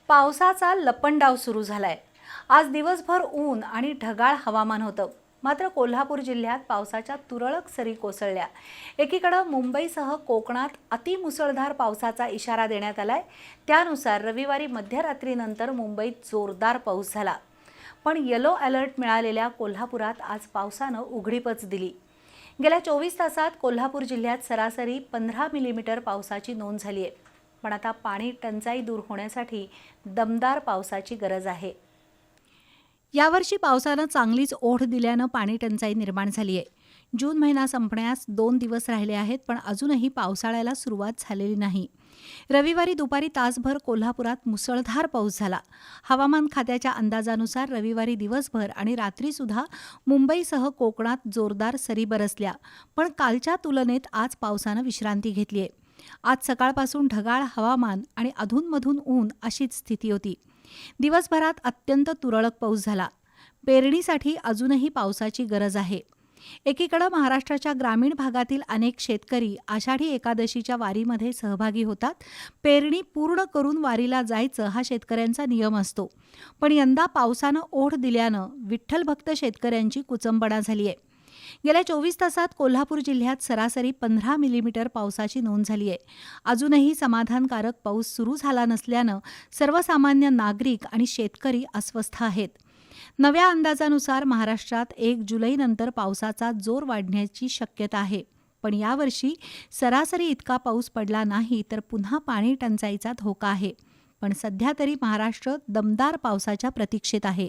पावसाचा लपंडाव सुरू झालाय। आज दिवसभर ऊन आणि ढगाळ हवामान होतं। मात्र कोल्हापूर जिल्ह्यात पावसाच्या तुरळक सरी कोसळल्या। एकीकडे मुंबईसह कोकणात अतिमुसळधार पावसाचा इशारा देण्यात आलाय। त्यानुसार रविवारी मध्यरात्रीनंतर मुंबईत जोरदार पाऊस झाला। पण येलो अलर्ट मिळालेल्या कोल्हापुरात आज पावसानं उघडीपच दिली। गेल्या 24 तासात कोल्हापूर जिल्ह्यात सरासरी 15 मिलीमीटर पावसाची नोंद झाली आहे। पण आता पाणी टंचाई दूर होण्यासाठी दमदार पावसाची गरज आहे। यावर्षी पावसानं चांगलीच ओढ दिल्यानं पाणी टंचाई निर्माण झाली आहे। जून महिना संपण्यास 2 दिवस राहिले आहेत, पण अजूनही पावसाळ्याला सुरुवात झालेली नाही। रविवारी दुपारी तासभर कोल्हापुरात मुसळधार पाऊस झाला। हवामान खात्याच्या अंदाजानुसार रविवारी दिवसभर आणि रात्री सुद्धा मुंबईसह कोकणात जोरदार सरी बरसल्या, पण कालच्या तुलनेत आज पावसानं विश्रांती घेतली आहे। आज सकाळपासून ढगाळ हवामान आणि अधूनमधून ऊन अशीच स्थिती होती। दिवसभरात अत्यंत तुरळक पाऊस झाला। पेरणीसाठी अजूनही पावसाची गरज आहे। एकीकडे महाराष्ट्राच्या ग्रामीण भागातील अनेक शेतकरी आषाढी एकादशीच्या वारीमध्ये सहभागी होतात। पेरणी पूर्ण करून वारीला जायचं हा शेतकऱ्यांचा नियम असतो, पण यंदा पावसानं ओढ दिल्यानं विठ्ठल भक्त शेतकऱ्यांची कुचंबणा झाली आहे। गेल्या 24 तासात कोल्हापूर जिल्ह्यात सरासरी 15 मिलीमीटर पावसाची नोंद झाली आहे। अजूनही समाधानकारक पाऊस सुरू झाला नसल्यानं सर्वसामान्य नागरिक आणि शेतकरी अस्वस्थ आहेत। नव्या अंदाजानुसार महाराष्ट्रात 1 जुलैनंतर पावसाचा जोर वाढण्याची शक्यता आहे, पण यावर्षी सरासरी इतका पाऊस पडला नाही तर पुन्हा पाणी टंचाईचा धोका आहे। पण सध्या तरी महाराष्ट्र दमदार पावसाच्या प्रतीक्षेत आहे।